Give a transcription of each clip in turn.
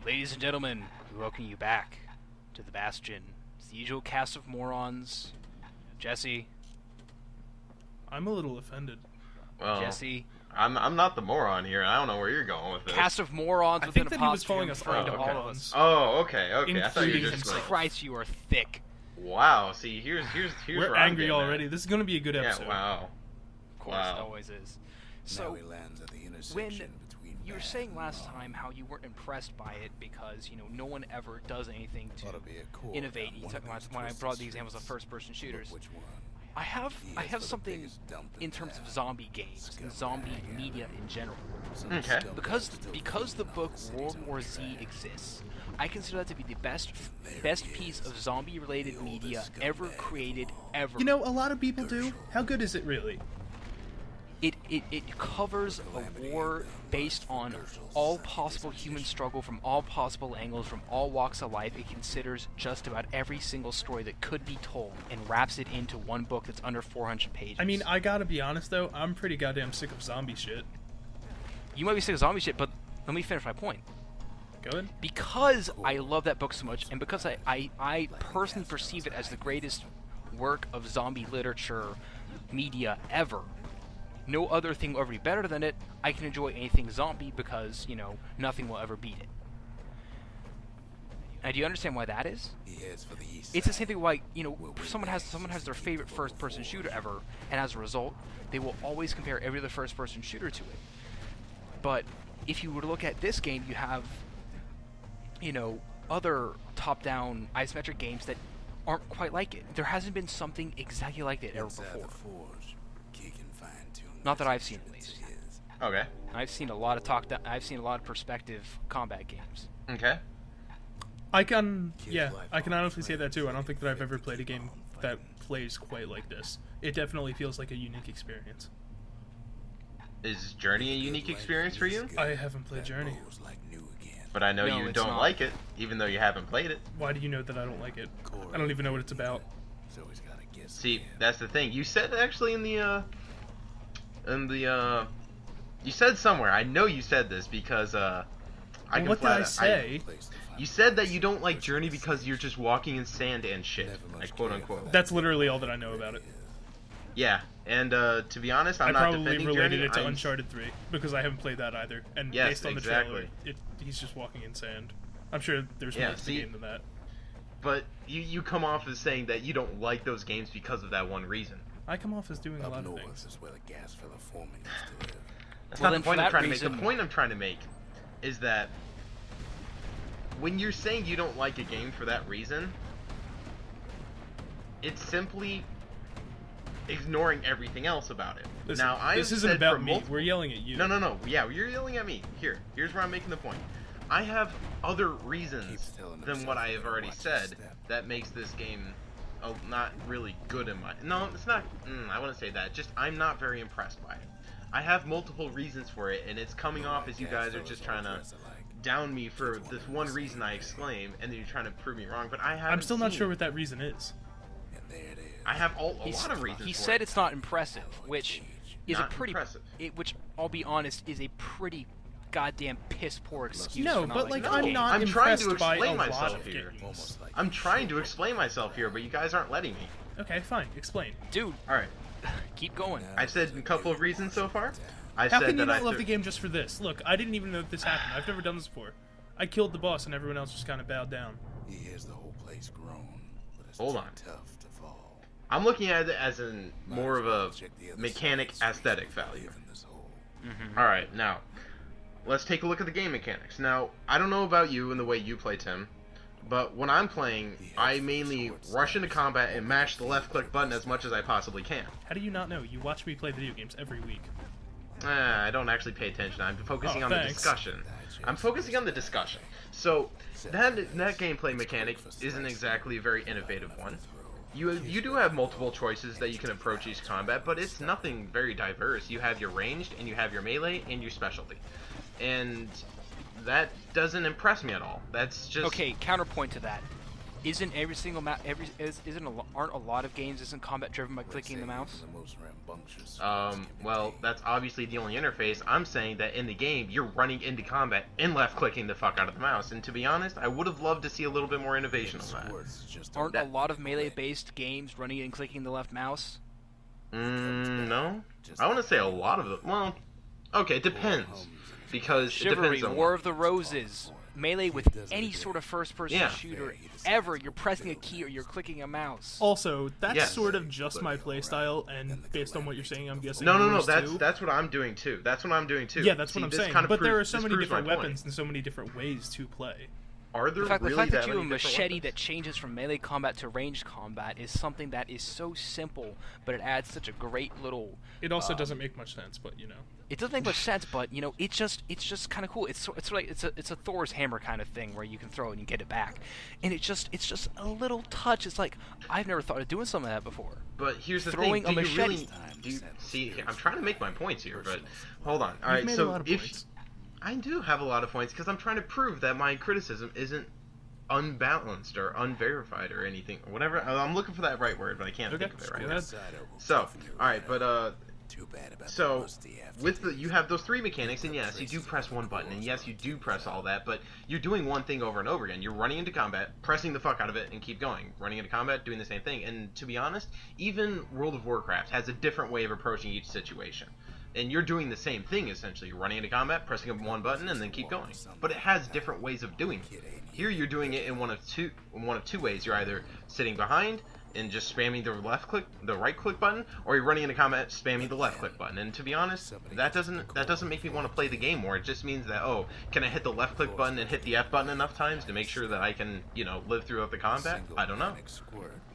Ladies and gentlemen, we welcome you back to the Bastion. It's the usual cast of morons. Jesse. I'm a little offended. Well, Jesse. I'm not the moron here. I don't know where you're going with this. Cast of morons I within think a that he was posture calling us referring to all all of morons. us. Oh, okay. I thought you were Including just himself. Christ, you are thick. Wow. See, here's We're where I'm angry getting at. already. This is going to be a good episode. Yeah. Wow. Of course, Wow. it always is. So So, now he lands at the when intersection between you were bad saying and last wrong. time how you weren't impressed by it because, no one ever does anything to Ought to be a chord innovate. on You one talk of about these when I twisted brought the examples of strings. first-person shooters. Which one? I have He is for the something biggest dump in terms of town. zombie games and zombie media in general. Some Okay. scumbags Because still the book think cities World on War Z track. exists, I consider that to be the best There he piece is, of zombie-related the media oldest ever scumbag created of all. ever. You know, a lot of people do. How good is it really? It covers a war based on all possible human struggle from all possible angles, from all walks of life. It considers just about every single story that could be told and wraps it into one book that's under 400 pages. I mean, I gotta be honest though, I'm pretty goddamn sick of zombie shit. you might be sick of zombie shit, but let me finish my point. Go ahead. Because I love that book so much, and because I personally perceive it as the greatest work of zombie literature media ever, no other thing will ever be better than it. I can enjoy anything zombie because, nothing will ever beat it. Now, do you understand why that is? He heads for the east It's the side. same thing like, someone has their favorite first-person shooter ever, and as a result, they will always compare every other first-person shooter to it. But if you were to look at this game, you have, other top-down isometric games that aren't quite like it. There hasn't been something exactly like it ever Inside before. the forge, Key can fine-tune Not that those I've seen, at instruments least. of his. Okay. I've seen a lot of perspective combat games. Okay. I can honestly say that too. I don't think that I've ever played a game that plays quite like this. It definitely feels like a unique experience. Is Journey a unique experience for you? I haven't played That Journey. rolls like new again. But I know No, you it's don't not. like it, even though you haven't played it. Why do you know that I don't like it? I don't even know what it's about. So he's gotta guess See, again. that's the thing. You said actually you said somewhere. I know you said this because I can What did flat I say? Place to find You said that you don't like Journey because you're just walking in sand and shit, Never much like quote care unquote. for that. That's literally all that I know about it. Yeah, and to be honest, I'm I not probably defending related Journey. it to I'm- Uncharted 3 because I haven't played that either. And Yes, based on the exactly. trailer, he's just walking in sand. I'm sure there's Yeah, more to the see- game than that. But you come off as saying that you don't like those games because of that one reason. I come off as doing a Up lot of north things. is where the gas fella foreman used to live. That's Well, not then the for point I'm that trying to make. reason- The point I'm trying to make is that when you're saying you don't like a game for that reason, it's simply ignoring everything else about it. Listen, now, I this have isn't said about for me. multiple- We're yelling at you. No. Yeah, you're yelling at me. Here's where I'm making the point. I have other reasons Keeps telling than himself what I he have better already watch his said step. that makes this game not really good in my. No, it's not. I wouldn't say that. Just I'm not very impressed by it. I have multiple reasons for it, and it's coming off as you guys are just trying to down me for this one reason I exclaim, and then you're trying to prove me wrong. But I have. I'm still not sure what that reason is. And there it is. I have a lot of reasons. He for said it. it's not impressive, which is Not a pretty, impressive. which I'll be honest, is a pretty goddamn piss poor excuse. No, for not but liking like the I'm game. not I'm trying to impressed by explain a lot myself of here. games. Almost like I'm trying to explain myself here, but you guys aren't letting me. Okay, fine. Explain. Dude, All right. keep going. I've said a couple of reasons so far. I How said can you that I not love th- the game just for this? Look, I didn't even know that this happened. I've never done this before. I killed the boss, and everyone else just kind of bowed down. He hears the whole place groan, but it's Hold too on. tough to fall. I'm looking at it as in more of a Check the other mechanic side of the street aesthetic for value. leaving this hole. All right, now let's take a look at the game mechanics. Now, I don't know about you and the way you play, Tim, but when I'm playing, I mainly rush into combat and mash the left-click button as much as I possibly can. How do you not know? You watch me play video games every week. I don't actually pay attention. I'm focusing Oh, on the thanks. discussion. I'm focusing on the discussion. So that gameplay mechanic isn't exactly a very innovative one. You do have multiple choices that you can approach each combat, but it's nothing very diverse. You have your ranged, and you have your melee, and your specialty. And that doesn't impress me at all. That's just... Okay, counterpoint to that. Isn't every single aren't a lot of games isn't combat driven by clicking the mouse? The most rambunctious Well, that's obviously the only interface. I'm saying that in the game, you're running into combat and left-clicking the fuck out of the mouse. And to be honest, I would have loved to see a little bit more innovation on that. words just Aren't a lot of melee-based games running and clicking the left mouse? No. I want to say a lot of them. Well, okay, it depends. Because it Chivalry, depends on War of the Roses, melee with any sort of first-person Yeah. shooter ever. You're pressing a key or you're clicking a mouse. Also, that's Yes. sort of just my playstyle, and based on what you're saying, I'm guessing. No, yours too. that's what I'm doing too. That's what I'm doing too. Yeah, that's See, what I'm this saying. kind of But there proves- are so this many proves my different point. weapons and so many different ways to play. Are there The fact really that that you have a many different machete weapons? that changes from melee combat to ranged combat is something that is so simple, but it adds such a great little. It also doesn't make much sense, but you know. It doesn't make much sense, but you know, it's just kind of cool. It's like it's a Thor's hammer kind of thing where you can throw it and you get it back, and it's just a little touch. It's like I've never thought of doing something like that before. But here's the Throwing thing: a do you machete. really? Do you see? I'm trying to make my points here, but hold on. All You've right, made a so lot of if points. I do have a lot of points because I'm trying to prove that my criticism isn't unbalanced or unverified or anything, or whatever. I'm looking for that right word, but I can't Okay, think of it go right now. ahead. So, all right, but Too bad about so the rusty with the you have those three mechanics, and yes, you do press one button, and yes, you do press all that, but you're doing one thing over and over again. You're running into combat, pressing the fuck out of it, and keep going. Running into combat, doing the same thing. And to be honest, even World of Warcraft has a different way of approaching each situation. And you're doing the same thing essentially. You're running into combat, pressing one button, and then keep going. But it has different ways of doing it. Here you're doing it in one of two ways. You're either sitting behind and just spamming the right click button, or you're running into combat spamming the left click button. And to be honest, that doesn't make me want to play the game more. It just means that, oh, can I hit the left click button and hit the F button enough times to make sure that I can, live throughout the combat? I don't know.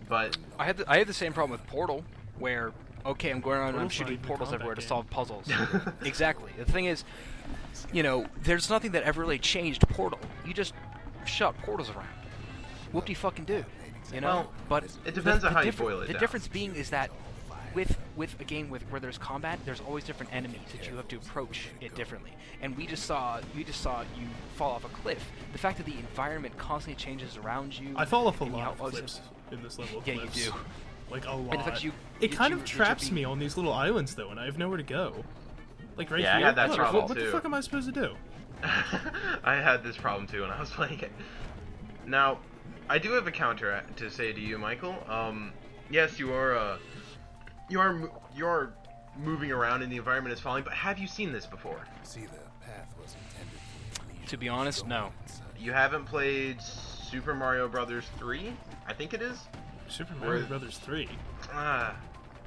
But I had the same problem with Portal, where okay, I'm going around and I'm Portal's not shooting even a portals combat everywhere to game. solve puzzles. Exactly. The thing is, there's nothing that ever really changed Portal. You just shot portals around. Whoop-de fucking do. Well, but it depends on how you differ- boil it The down. difference being is that with a game where there's combat, there's always different enemies that you have to approach it differently. And we just saw you fall off a cliff. The fact that the environment constantly changes around you. I fall off a and lot how- of cliffs in this level of Yeah, you cliffs. do. Like a And the fact lot. you- It that kind you- of that traps you're me on these little islands though, and I have nowhere to go. Like right Yeah, I here. had that Look, problem, what the too. fuck am I supposed to do? I had this problem too when I was playing it. Now, I do have a counter to say to you, Michael. Yes, you are moving around and the environment is falling, but have you seen this before? See, the path was intended for leisure. To be honest, no. You haven't played Super Mario Brothers 3? I think it is. Super Mario Where- Brothers 3.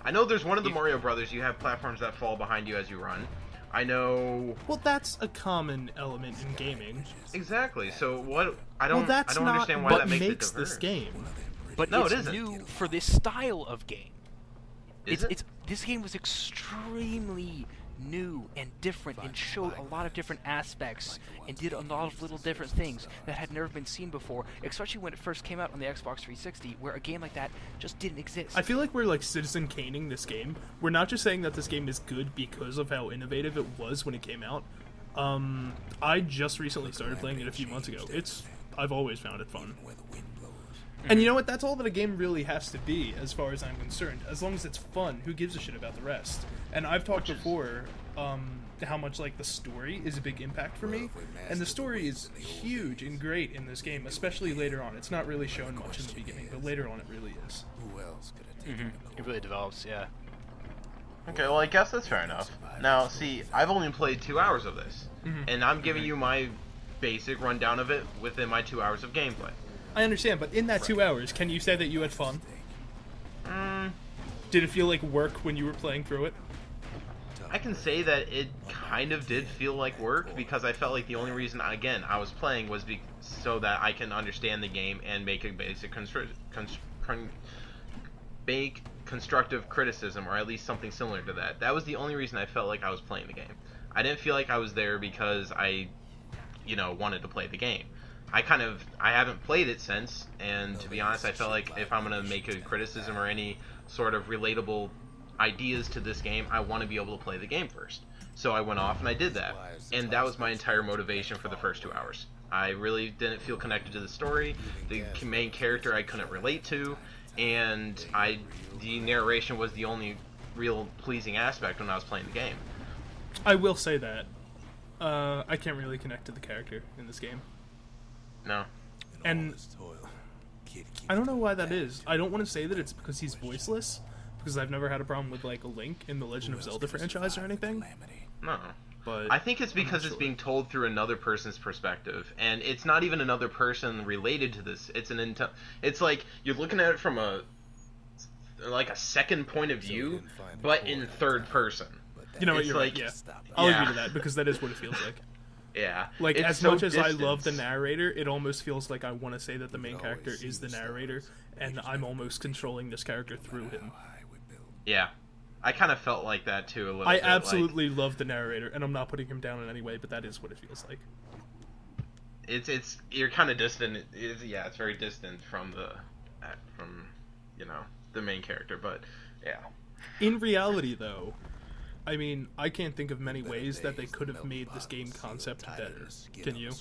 I know there's one of the Mario Brothers. You have platforms that fall behind you as you run. I know Well, that's a common element in gaming. exactly. So what? I Well, don't. that's I don't not understand why what that makes makes it this diverse. game. But No, it's it isn't. new for this style of game. Is it? This game was extremely new and different and showed a lot of different aspects and did a lot of little different things that had never been seen before, especially when it first came out on the Xbox 360, where a game like that just didn't exist. I feel like we're like Citizen Caning this game. We're not just saying that this game is good because of how innovative it was when it came out. I just recently started playing it a few months ago. I've always found it fun. Where the wind blows. And you know what? That's all that a game really has to be, as far as I'm concerned. As long as it's fun, who gives a shit about the rest? And I've talked before how much like the story is a big impact for me, and the story is huge and great in this game, especially later on. It's not really shown much in the beginning, but later on it really is. Who else could have taken the It really develops, yeah. Okay, well, I guess that's fair enough. Now, see, I've only played 2 hours of this, Mm-hmm. and I'm giving you my basic rundown of it within my 2 hours of gameplay. I understand, but in that 2 hours, can you say that you had fun? Did it feel like work when you were playing through it? I can say that it kind of did feel like work because I felt like the only reason, again, I was playing was so that I can understand the game and make a basic constructive criticism, or at least something similar to that. That was the only reason I felt like I was playing the game. I didn't feel like I was there because I, wanted to play the game. I haven't played it since, and to be honest, I felt like if I'm going to make a criticism or any sort of relatable ideas to this game, I want to be able to play the game first. So I went off and I did that. And that was my entire motivation for the first 2 hours. I really didn't feel connected to the story. The main character I couldn't relate to, and the narration was the only real pleasing aspect when I was playing the game. I will say that I can't really connect to the character in this game, No. and I don't know why that is. I don't want to say that it's because he's voiceless, because I've never had a problem with like a Link in the Legend of Zelda franchise or anything. No. But I think it's because it's sure. being told through another person's perspective, and it's not even another person related to this. It's it's like you're looking at it from a second point of view, but in third person. You know what? It's You're like- right. Yeah, I'll Yeah. agree to that because that is what it feels like. Yeah. Like It's as so much as I distant. love the narrator, it almost feels like I want to say that the main character is the narrator, and I'm almost controlling this character through him. Yeah. I kind of felt like that too a little I bit. absolutely love the narrator, and I'm not putting him down in any way, but that is what it feels like. It's you're kind of distant. It's very distant from the main character, but yeah. In reality, though, I mean, I can't think of many ways that they could have made this game concept better. Can you?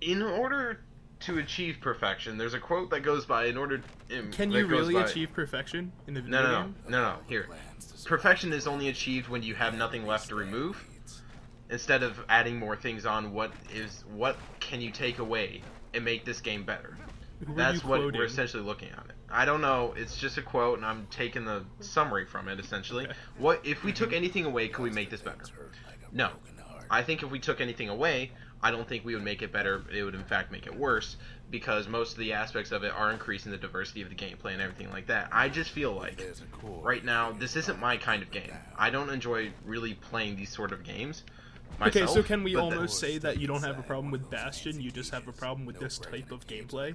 In order to achieve perfection, there's a quote that goes by Can you really achieve perfection in the video game? No. Here, perfection is only achieved when you have nothing left to remove. Instead of adding more things on, what can you take away and make this game better? Who are That's you what quoting? we're essentially looking at it. I don't know. It's just a quote, and I'm taking the summary from it. Essentially, Okay. what if we took anything away? Could we make this better? No. I think if we took anything away, I don't think we would make it better. It would in fact make it worse, because most of the aspects of it are increasing the diversity of the gameplay and everything like that. I just feel like right now this isn't my kind of game. I don't enjoy really playing these sort of games myself. Okay, so can we but almost say that you don't have a problem with Bastion, you just have a problem with this type of gameplay?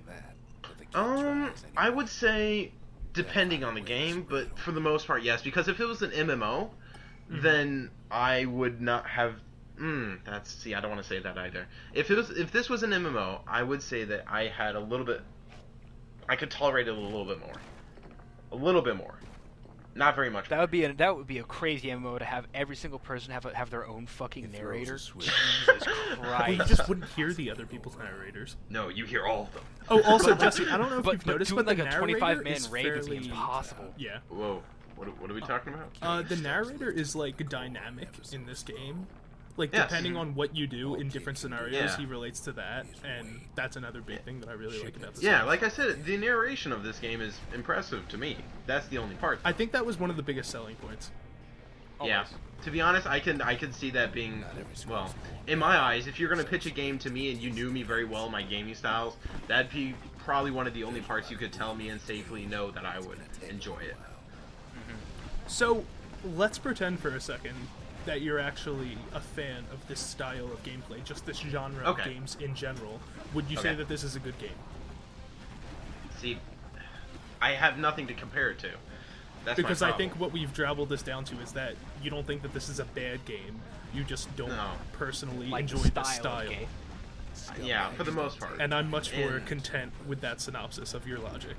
I would say depending on the game, but for the most part, yes. Because if it was an MMO, then I would not have. I don't want to say that either. If this was an MMO, I would say that I had a little bit. I could tolerate it a little bit more, not very much. That would be a crazy MMO to have every single person have their own fucking narrator. Jesus Well, you Christ. just wouldn't hear the other people's narrators. No, you hear all of them. Oh, also, Jesse, I don't know if But you've noticed, doing but like the a narrator 25-man is raid would be fairly... impossible. Yeah. Whoa, what are we talking about? The narrator is, like, dynamic in this game. Like, Yes. depending on what you do in different scenarios, Yeah. he relates to that, and that's another big thing that I really like about this Yeah, game. like I said, the narration of this game is impressive to me. That's the only part. I think that was one of the biggest selling points. Yeah. Always. To be honest, I can see that being, well, in my eyes, if you're going to pitch a game to me and you knew me very well, my gaming styles, that'd be probably one of the only parts you could tell me and safely know that I would enjoy it. So, let's pretend for a second that you're actually a fan of this style of gameplay, just this genre of Okay. games in general. Would you say Okay. that this is a good game? See, I have nothing to compare it to. That's Because my I problem. think what we've drabbled this down to is that you don't think that this is a bad game. You just don't No. personally Like enjoy the the style style. of game. Yeah, for the most part. And I'm much more And- content with that synopsis of your logic.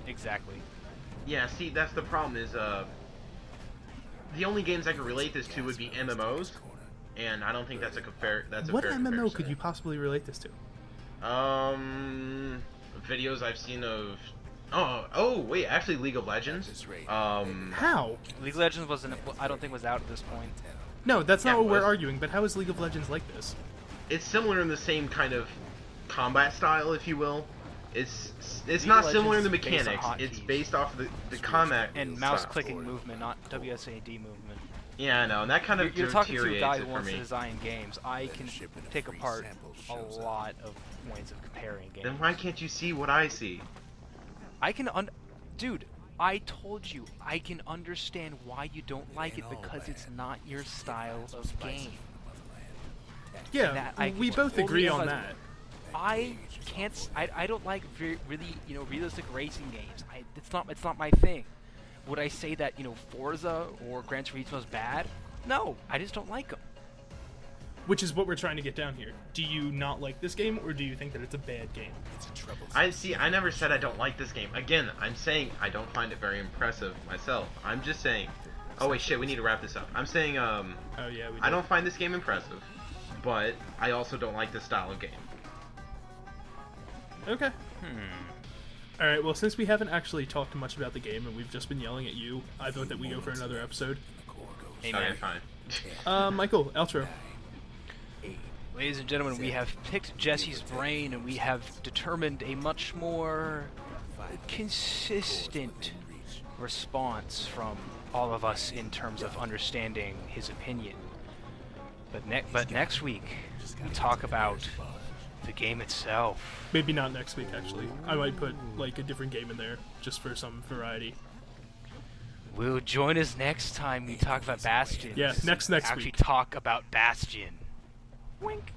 Exactly. Yeah, see, that's the problem is, the only games I could relate this to would be MMOs, and I don't think that's a fair What fair MMO comparison. could you possibly relate this to? Videos I've seen of... Oh, wait, actually League of Legends. How? League of Legends I don't think was out at this point. No, that's Yeah, not it what we're was. arguing, but how is League of Legends like this? It's similar in the same kind of combat style, if you will. It's League not of similar in the Legends is based on mechanics. It's hotkeys. based off of the combat And mouse style. clicking movement, not WSAD movement. Yeah, I know, and that kind of You're talking to a deteriorates guy it who for wants to me. design games. I can take apart a lot of points of comparing games. Then why can't you see what I see? I can Dude, I told you, I can understand why you don't like it because it's not your style of game. Yeah, That I we can both totally agree on empathize that. with. I can't. I don't like really realistic racing games. It's not my thing. Would I say that Forza or Gran Turismo is bad? No, I just don't like them. Which is what we're trying to get down here. Do you not like this game, or do you think that it's a bad game? I never said I don't like this game. Again, I'm saying I don't find it very impressive myself. I'm just saying. Oh wait, shit, we need to wrap this up. I'm saying Oh yeah, we I don't find this game impressive, but I also don't like this style of game. Okay. All right. Well, since we haven't actually talked much about the game and we've just been yelling at you, I thought that we go for another episode. Amen. Okay, fine. Michael, outro. Ladies and gentlemen, we have picked Jesse's brain and we have determined a much more consistent response from all of us in terms of understanding his opinion. But next week, we talk about the game itself. Maybe not next week, actually. I might put like a different game in there just for some variety. Will join us next time we talk about Bastion. Yeah, next actually week. talk about Bastion. Wink.